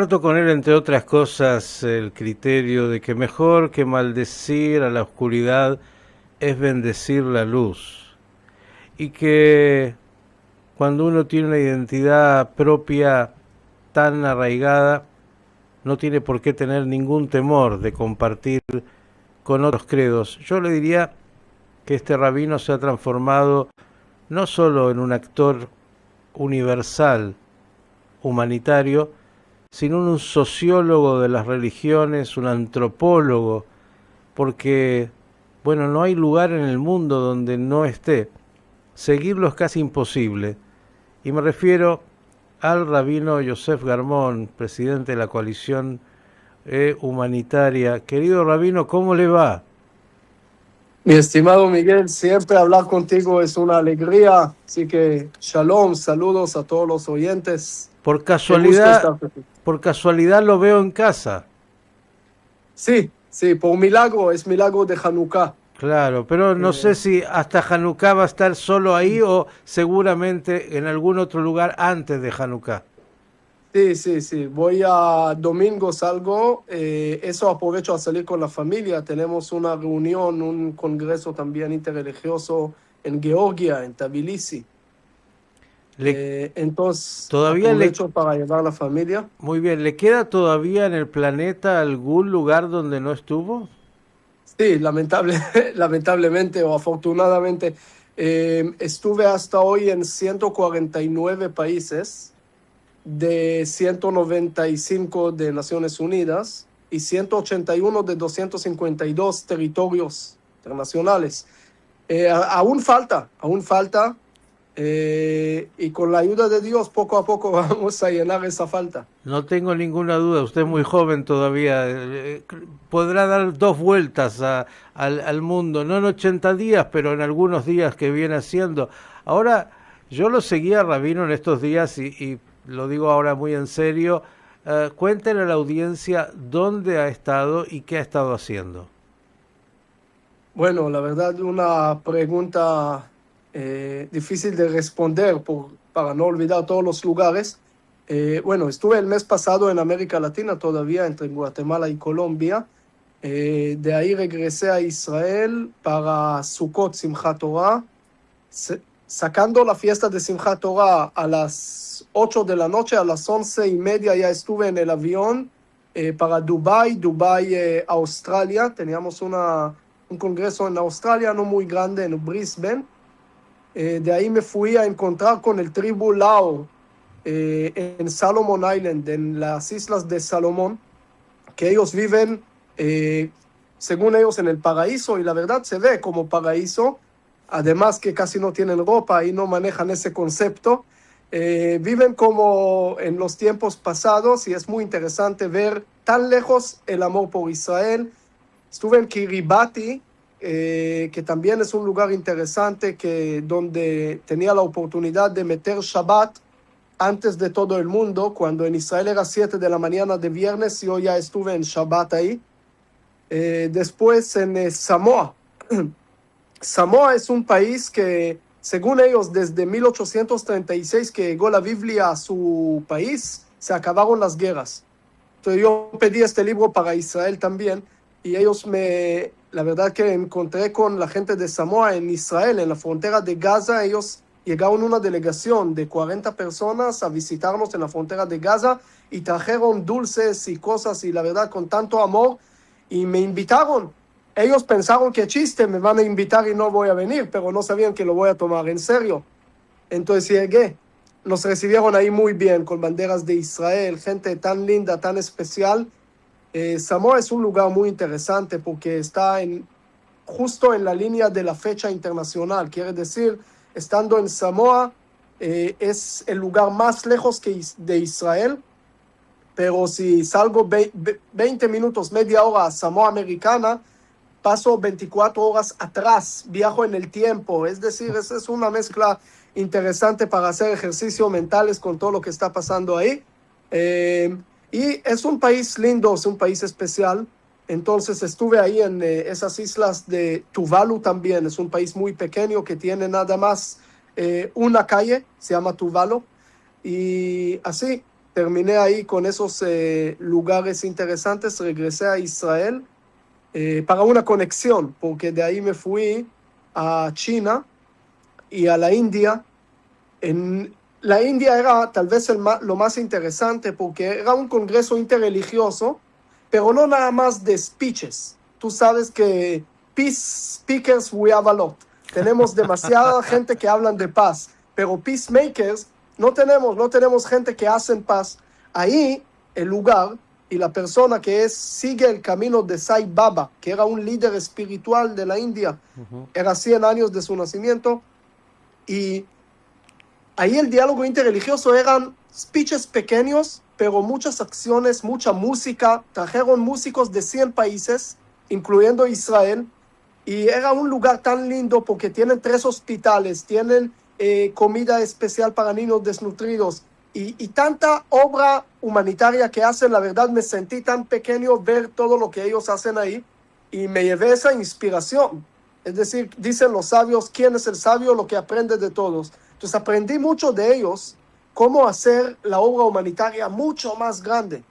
Comparto con él, entre otras cosas, el criterio de que mejor que maldecir a la oscuridad es bendecir la luz. Y que cuando uno tiene una identidad propia tan arraigada, no tiene por qué tener ningún temor de compartir con otros credos. Yo le diría que este rabino se ha transformado no solo en un actor universal, humanitario, sino un sociólogo de las religiones, un antropólogo, porque, bueno, no hay lugar en el mundo donde no esté. Seguirlo es casi imposible. Y me refiero al rabino Yosef Garmón, presidente de la coalición humanitaria. Querido rabino, ¿cómo le va? Mi estimado Miguel, siempre hablar contigo es una alegría, así que shalom, saludos a todos los oyentes. Por Qué gusto casualidad, estar contigo. por casualidad lo veo en casa. Sí, por milagro, es milagro de Hanukkah. Claro, pero no sé Eh, si hasta Hanukkah va a estar solo ahí o seguramente en algún otro lugar antes de Hanukkah. sí, voy a domingo, salgo, eso aprovecho a salir con la familia. Tenemos una reunión, un congreso también interreligioso en Georgia, en Tbilisi. Le, Entonces todavía le, aprovecho para llevar a la familia. muy bien, ¿le queda todavía en el planeta algún lugar donde no estuvo? Sí, lamentablemente o afortunadamente, estuve hasta hoy en 149 países de 195 de Naciones Unidas y 181 de 252 territorios internacionales. Aún falta, y con la ayuda de Dios poco a poco vamos a llenar esa falta. No tengo ninguna duda, usted es muy joven todavía, podrá dar dos vueltas al mundo, no en 80 días, pero en algunos días que viene haciendo. Ahora, yo lo seguía, Rabino, en estos días y lo digo ahora muy en serio, cuéntenle a la audiencia dónde ha estado y qué ha estado haciendo. Bueno, la verdad, una pregunta difícil de responder para no olvidar todos los lugares. Bueno, estuve el mes pasado en América Latina todavía, entre Guatemala y Colombia. De ahí regresé a Israel para Sukkot, Simchat Torah. Sacando la fiesta de Simchat Torah a las 8 de la noche, a las 11:30 ya estuve en el avión para Dubái, Australia. Teníamos un congreso en Australia, no muy grande, en Brisbane. De ahí me fui a encontrar con el tribu Lao en Solomon Island, en las islas de Salomón, que ellos viven, según ellos, en el paraíso, y la verdad se ve como paraíso. Además que casi no tienen ropa y no manejan ese concepto. Viven como en los tiempos pasados y es muy interesante ver tan lejos el amor por Israel. Estuve en Kiribati, que también es un lugar interesante donde tenía la oportunidad de meter Shabbat antes de todo el mundo, cuando en Israel era 7 de la mañana de viernes, yo ya estuve en Shabbat ahí. Después en Samoa. Samoa es un país que, según ellos, desde 1836 que llegó la Biblia a su país, se acabaron las guerras. Entonces yo pedí este libro para Israel también y la verdad que encontré con la gente de Samoa en Israel, en la frontera de Gaza. Ellos llegaron una delegación de 40 personas a visitarnos en la frontera de Gaza y trajeron dulces y cosas y la verdad con tanto amor y me invitaron. Ellos pensaron que chiste, me van a invitar y no voy a venir, pero no sabían que lo voy a tomar en serio. Entonces llegué. Nos recibieron ahí muy bien, con banderas de Israel, gente tan linda, tan especial. Samoa es un lugar muy interesante porque está justo en la línea de la fecha internacional. Quiere decir, estando en Samoa, es el lugar más lejos de Israel, pero si salgo 20 minutos, media hora a Samoa Americana, paso 24 horas atrás, viajo en el tiempo. Es decir, es una mezcla interesante para hacer ejercicios mentales con todo lo que está pasando ahí. Y es un país lindo, es un país especial. Entonces estuve ahí en esas islas de Tuvalu también. Es un país muy pequeño que tiene nada más una calle, se llama Tuvalu. Y así, terminé ahí con esos lugares interesantes, regresé a Israel para una conexión, porque de ahí me fui a China y a la India. En la India era tal vez lo más interesante porque era un congreso interreligioso, pero no nada más de speeches. Tú sabes que peace speakers we have a lot. Tenemos demasiada gente que hablan de paz, pero peacemakers no tenemos gente que hacen paz. Ahí el lugar y la persona que sigue el camino de Sai Baba, que era un líder espiritual de la India, era 100 años de su nacimiento, y ahí el diálogo interreligioso eran speeches pequeños, pero muchas acciones, mucha música. Trajeron músicos de 100 países, incluyendo Israel, y era un lugar tan lindo porque tienen 3 hospitales, tienen comida especial para niños desnutridos y tanta obra humanitaria que hacen. La verdad me sentí tan pequeño ver todo lo que ellos hacen ahí y me llevé esa inspiración. Es decir, dicen los sabios, ¿quién es el sabio? Lo que aprende de todos. Entonces aprendí mucho de ellos, cómo hacer la obra humanitaria mucho más grande.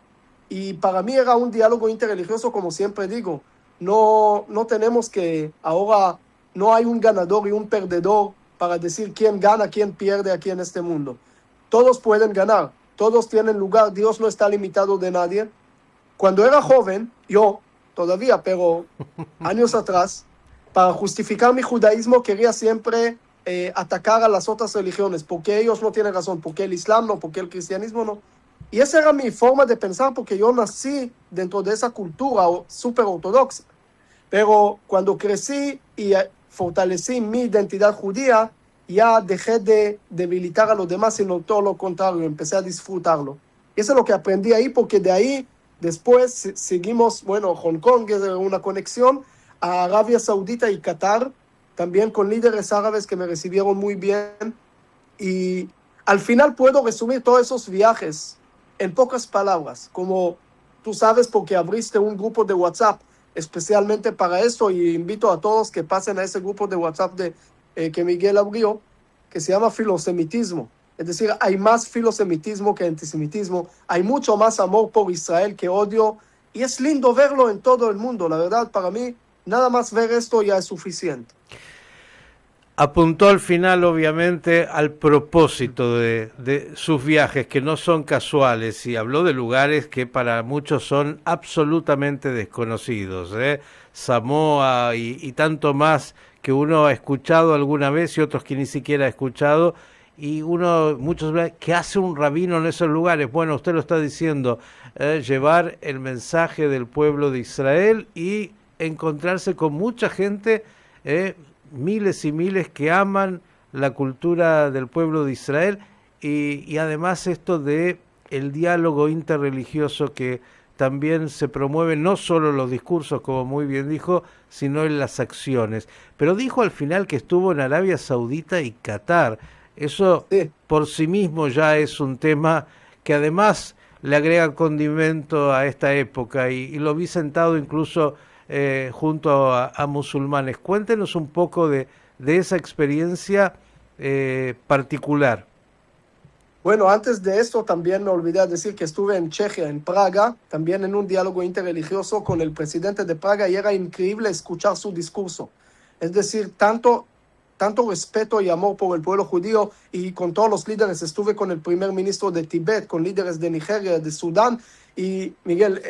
Y para mí era un diálogo interreligioso, como siempre digo. No tenemos que, ahora no hay un ganador y un perdedor para decir quién gana, quién pierde aquí en este mundo. Todos pueden ganar, todos tienen lugar, Dios no está limitado de nadie. Cuando era joven, yo todavía, pero años atrás, para justificar mi judaísmo quería siempre atacar a las otras religiones, porque ellos no tienen razón, porque el Islam no, porque el cristianismo no. Y esa era mi forma de pensar, porque yo nací dentro de esa cultura súper ortodoxa. Pero cuando crecí y fortalecí mi identidad judía, ya dejé de debilitar a los demás, sino todo lo contrario, empecé a disfrutarlo. Y eso es lo que aprendí ahí, porque de ahí después seguimos, bueno, Hong Kong es una conexión a Arabia Saudita y Qatar, también con líderes árabes que me recibieron muy bien. Y al final puedo resumir todos esos viajes en pocas palabras, como tú sabes porque abriste un grupo de WhatsApp especialmente para eso, y invito a todos que pasen a ese grupo de WhatsApp que Miguel abrió, que se llama filosemitismo. Es decir, hay más filosemitismo que antisemitismo, hay mucho más amor por Israel que odio, y es lindo verlo en todo el mundo. La verdad, para mí, nada más ver esto ya es suficiente. Apuntó al final, obviamente, al propósito de sus viajes, que no son casuales, y habló de lugares que para muchos son absolutamente desconocidos, Samoa y tanto más que uno ha escuchado alguna vez y otros que ni siquiera ha escuchado, y muchos ¿qué hace un rabino en esos lugares? Bueno, usted lo está diciendo, llevar el mensaje del pueblo de Israel y encontrarse con mucha gente, miles y miles que aman la cultura del pueblo de Israel, y además esto de el diálogo interreligioso que también se promueve, no solo en los discursos, como muy bien dijo, sino en las acciones. Pero dijo al final que estuvo en Arabia Saudita y Qatar. Eso Sí. por sí mismo ya es un tema que además le agrega condimento a esta época, y lo vi sentado incluso junto a musulmanes. Cuéntenos un poco de esa experiencia particular. Bueno, antes de esto también me olvidé decir que estuve en Chequia, en Praga, también en un diálogo interreligioso con el presidente de Praga, y era increíble escuchar su discurso. Es decir, tanto respeto y amor por el pueblo judío, y con todos los líderes. Estuve con el primer ministro de Tibet, con líderes de Nigeria, de Sudán, y Miguel,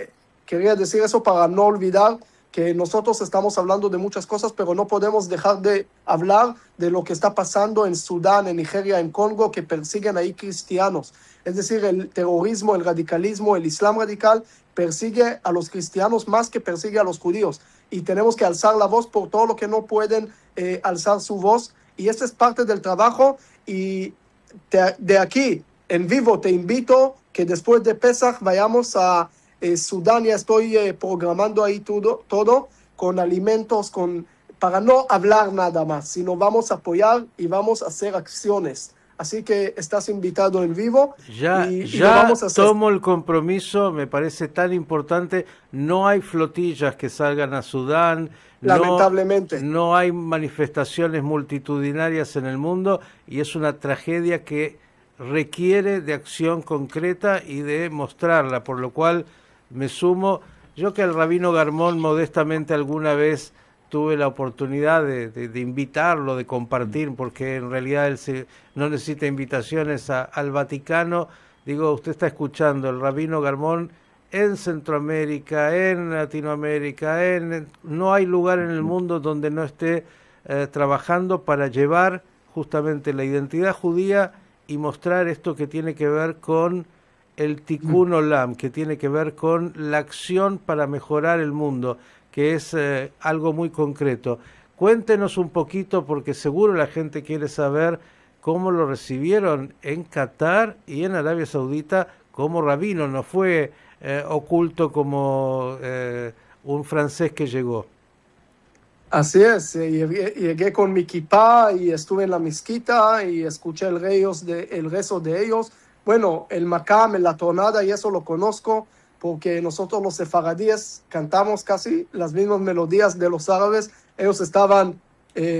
quería decir eso para no olvidar que nosotros estamos hablando de muchas cosas, pero no podemos dejar de hablar de lo que está pasando en Sudán, en Nigeria, en Congo, que persiguen ahí cristianos. Es decir, el terrorismo, el radicalismo, el islam radical persigue a los cristianos más que persigue a los judíos. Y tenemos que alzar la voz por todo lo que no pueden alzar su voz. Y este es parte del trabajo. Y de aquí, en vivo, te invito que después de Pesach vayamos a Sudán. Ya estoy programando ahí todo con alimentos, para no hablar nada más, sino vamos a apoyar y vamos a hacer acciones. Así que estás invitado en vivo y lo vamos a hacer. Tomo el compromiso, me parece tan importante. No hay flotillas que salgan a Sudán, lamentablemente. No hay manifestaciones multitudinarias en el mundo, y es una tragedia que requiere de acción concreta y de mostrarla, por lo cual me sumo. Yo que al Rabino Garmón modestamente alguna vez tuve la oportunidad de invitarlo, de compartir, porque en realidad no necesita invitaciones al Vaticano. Digo, usted está escuchando el Rabino Garmón en Centroamérica, en Latinoamérica, no hay lugar en el mundo donde no esté trabajando para llevar justamente la identidad judía y mostrar esto que tiene que ver con el Tikkun Olam, que tiene que ver con la acción para mejorar el mundo, que es algo muy concreto. Cuéntenos un poquito, porque seguro la gente quiere saber cómo lo recibieron en Qatar y en Arabia Saudita como rabino, no fue oculto como un francés que llegó. Así es, llegué con mi kipá y estuve en la mezquita y escuché el rezo de ellos. Bueno, el makam, la tonada y eso lo conozco porque nosotros los sefaradíes cantamos casi las mismas melodías de los árabes. Ellos estaban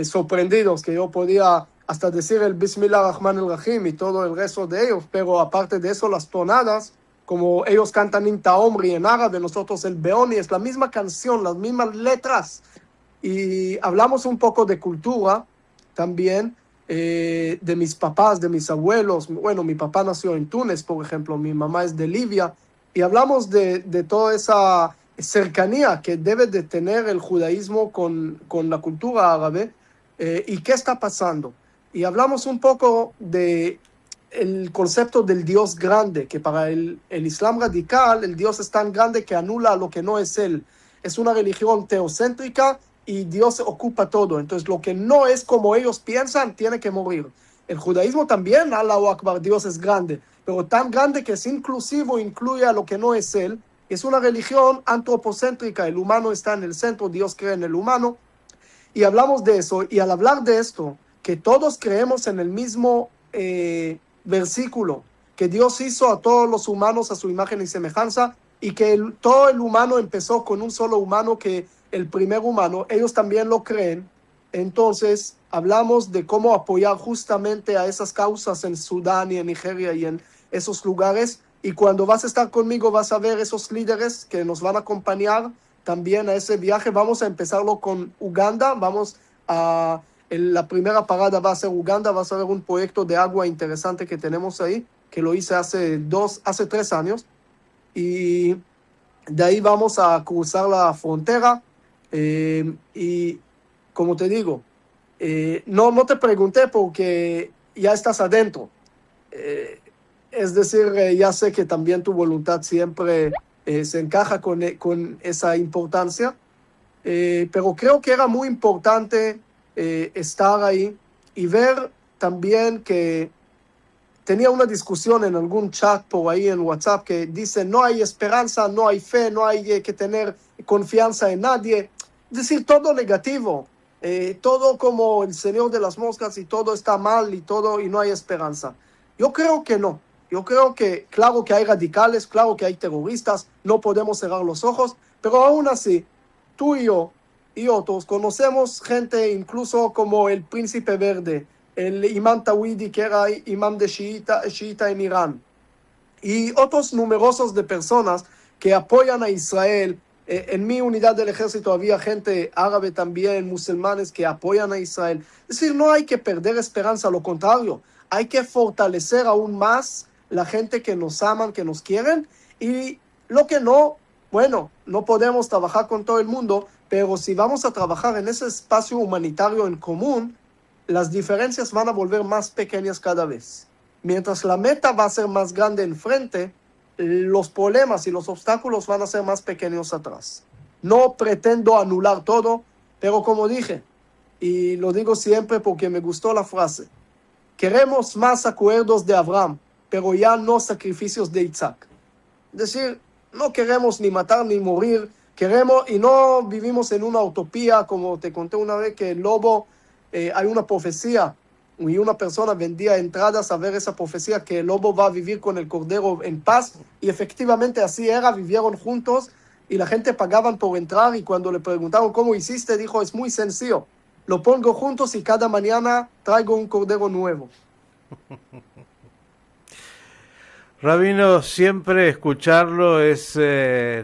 sorprendidos que yo podía hasta decir el Bismillah Rahman el Rahim y todo el rezo de ellos, pero aparte de eso las tonadas, como ellos cantan Inta Omri en árabe, nosotros el Beoni, es la misma canción, las mismas letras. Y hablamos un poco de cultura también, de mis papás, de mis abuelos. Bueno, mi papá nació en Túnez, por ejemplo, mi mamá es de Libia, y hablamos de toda esa cercanía que debe de tener el judaísmo con la cultura árabe, y qué está pasando. Y hablamos un poco de el concepto del Dios grande, que para el Islam radical, el Dios es tan grande que anula lo que no es él. Es una religión teocéntrica y Dios ocupa todo. Entonces, lo que no es como ellos piensan, tiene que morir. El judaísmo también, Allahu Akbar, Dios es grande, pero tan grande que es inclusivo, incluye a lo que no es él. Es una religión antropocéntrica, el humano está en el centro, Dios cree en el humano. Y hablamos de eso, y al hablar de esto, que todos creemos en el mismo versículo, que Dios hizo a todos los humanos a su imagen y semejanza, y que todo el humano empezó con un solo humano, que el primer humano, ellos también lo creen. Entonces hablamos de cómo apoyar justamente a esas causas en Sudán y en Nigeria y en esos lugares, y cuando vas a estar conmigo vas a ver esos líderes que nos van a acompañar también a ese viaje. Vamos a empezarlo con Uganda, la primera parada va a ser Uganda, vas a ver un proyecto de agua interesante que tenemos ahí, que lo hice hace 3 años, y de ahí vamos a cruzar la frontera. Y como te digo, no te pregunté porque ya estás adentro. Es decir, ya sé que también tu voluntad siempre se encaja con esa importancia, pero creo que era muy importante estar ahí y ver también que tenía una discusión en algún chat por ahí en WhatsApp que dice no hay esperanza, no hay fe, no hay que tener confianza en nadie. Es decir, todo negativo, todo como el Señor de las Moscas y todo está mal y no hay esperanza. Yo creo que no. Yo creo que, claro que hay radicales, claro que hay terroristas, no podemos cerrar los ojos, pero aún así, tú y yo y otros conocemos gente incluso como el Príncipe Verde, el imam Tawhidi, que era imam de Shiita en Irán, y otros numerosos de personas que apoyan a Israel. En mi unidad del ejército había gente árabe también, musulmanes que apoyan a Israel. Es decir, no hay que perder esperanza, a lo contrario, hay que fortalecer aún más la gente que nos aman, que nos quieren, y lo que no, bueno, no podemos trabajar con todo el mundo, pero si vamos a trabajar en ese espacio humanitario en común, las diferencias van a volver más pequeñas cada vez. Mientras la meta va a ser más grande enfrente, los problemas y los obstáculos van a ser más pequeños atrás. No pretendo anular todo, pero como dije, y lo digo siempre porque me gustó la frase, queremos más acuerdos de Abraham, pero ya no sacrificios de Isaac. Es decir, no queremos ni matar ni morir, queremos, y no vivimos en una utopía, como te conté una vez que el lobo, hay una profecía, y una persona vendía entradas a ver esa profecía, que el lobo va a vivir con el cordero en paz, y efectivamente así era, vivieron juntos, y la gente pagaban por entrar, y cuando le preguntaron cómo hiciste, dijo, es muy sencillo, lo pongo juntos y cada mañana traigo un cordero nuevo. Rabino, siempre escucharlo es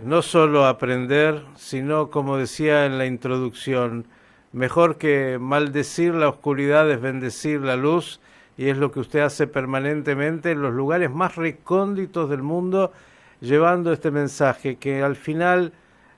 no solo aprender, sino, como decía en la introducción, mejor que maldecir la oscuridad es bendecir la luz, y es lo que usted hace permanentemente en los lugares más recónditos del mundo, llevando este mensaje, que al final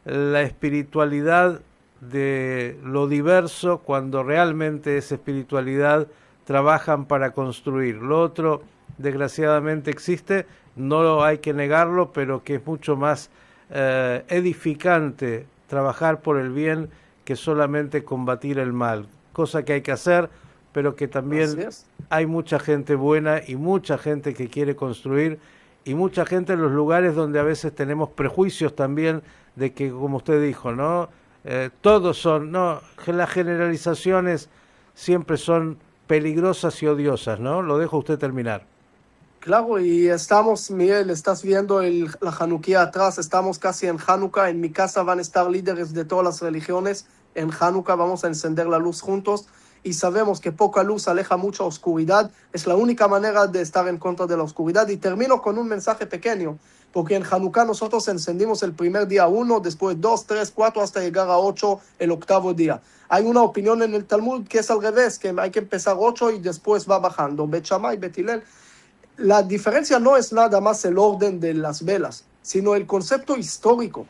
la espiritualidad de lo diverso, cuando realmente es espiritualidad, trabajan para construir. Lo otro, desgraciadamente, existe, no hay que negarlo, pero que es mucho más edificante trabajar por el bien que solamente combatir el mal, cosa que hay que hacer, pero que también hay mucha gente buena y mucha gente que quiere construir, y mucha gente en los lugares donde a veces tenemos prejuicios también de que, como usted dijo, ¿no? Todos son, no, las generalizaciones siempre son peligrosas y odiosas, ¿no? Lo dejo a usted terminar. Claro, y estamos, Miguel, estás viendo la Hanukkah atrás, estamos casi en Hanukkah, en mi casa van a estar líderes de todas las religiones, en Hanukkah vamos a encender la luz juntos, y sabemos que poca luz aleja mucha oscuridad, es la única manera de estar en contra de la oscuridad. Y termino con un mensaje pequeño, porque en Hanukkah nosotros encendimos el primer día 1, después 2, 3, 4, hasta llegar a 8, el octavo día. Hay una opinión en el Talmud que es al revés, que hay que empezar 8 y después va bajando, Bet Shammai, Bet Hillel. La diferencia no es nada más el orden de las velas, sino el concepto histórico.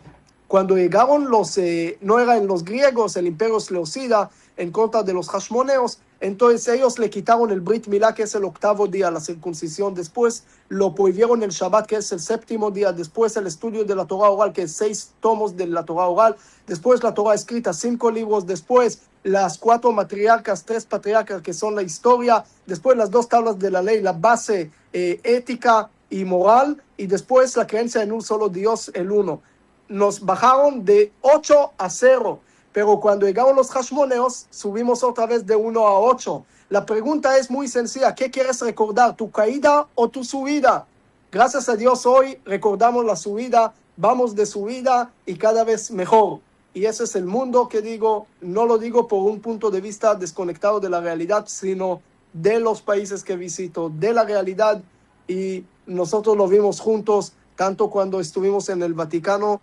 Cuando llegaron no eran los griegos, el imperio seleucida, en contra de los hashmoneos, entonces ellos le quitaron el Brit Milá, que es el octavo día, la circuncisión, después lo prohibieron el Shabbat, que es el séptimo día, después el estudio de la Torah oral, que es 6 tomos de la Torah oral, después la Torah escrita, 5 libros, después las 4 matriarcas, 3 patriarcas, que son la historia, después las 2 tablas de la ley, la base ética y moral, y después la creencia en un solo Dios, el uno. Nos bajaron de 8 a 0, pero cuando llegaron los hashmoneos, subimos otra vez de 1 a 8. La pregunta es muy sencilla, ¿qué quieres recordar, tu caída o tu subida? Gracias a Dios hoy recordamos la subida, vamos de subida y cada vez mejor. Y ese es el mundo que digo, no lo digo por un punto de vista desconectado de la realidad, sino de los países que visito, de la realidad, y nosotros lo vimos juntos, tanto cuando estuvimos en el Vaticano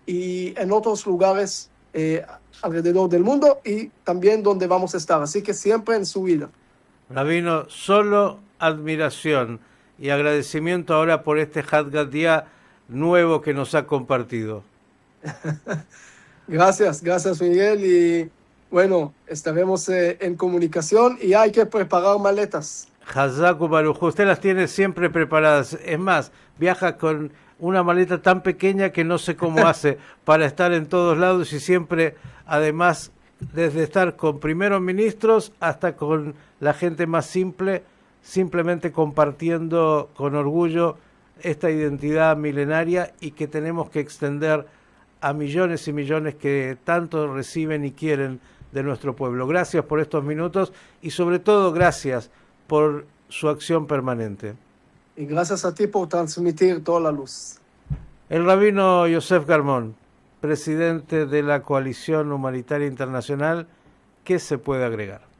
y en otros lugares alrededor del mundo, y también donde vamos a estar, así que siempre en su vida. Rabino, solo admiración y agradecimiento ahora por este Hadgatia nuevo que nos ha compartido. Gracias Miguel, y bueno, estaremos en comunicación y hay que preparar maletas. Hazaku Baruj, usted las tiene siempre preparadas. Es más, viaja con una maleta tan pequeña que no sé cómo hace para estar en todos lados, y siempre, además, desde estar con primeros ministros hasta con la gente más simple, simplemente compartiendo con orgullo esta identidad milenaria y que tenemos que extender a millones y millones que tanto reciben y quieren de nuestro pueblo. Gracias por estos minutos y sobre todo gracias por su acción permanente. Y gracias a ti por transmitir toda la luz. El rabino Yosef Garmón, presidente de la Coalición Humanitaria Internacional, ¿qué se puede agregar?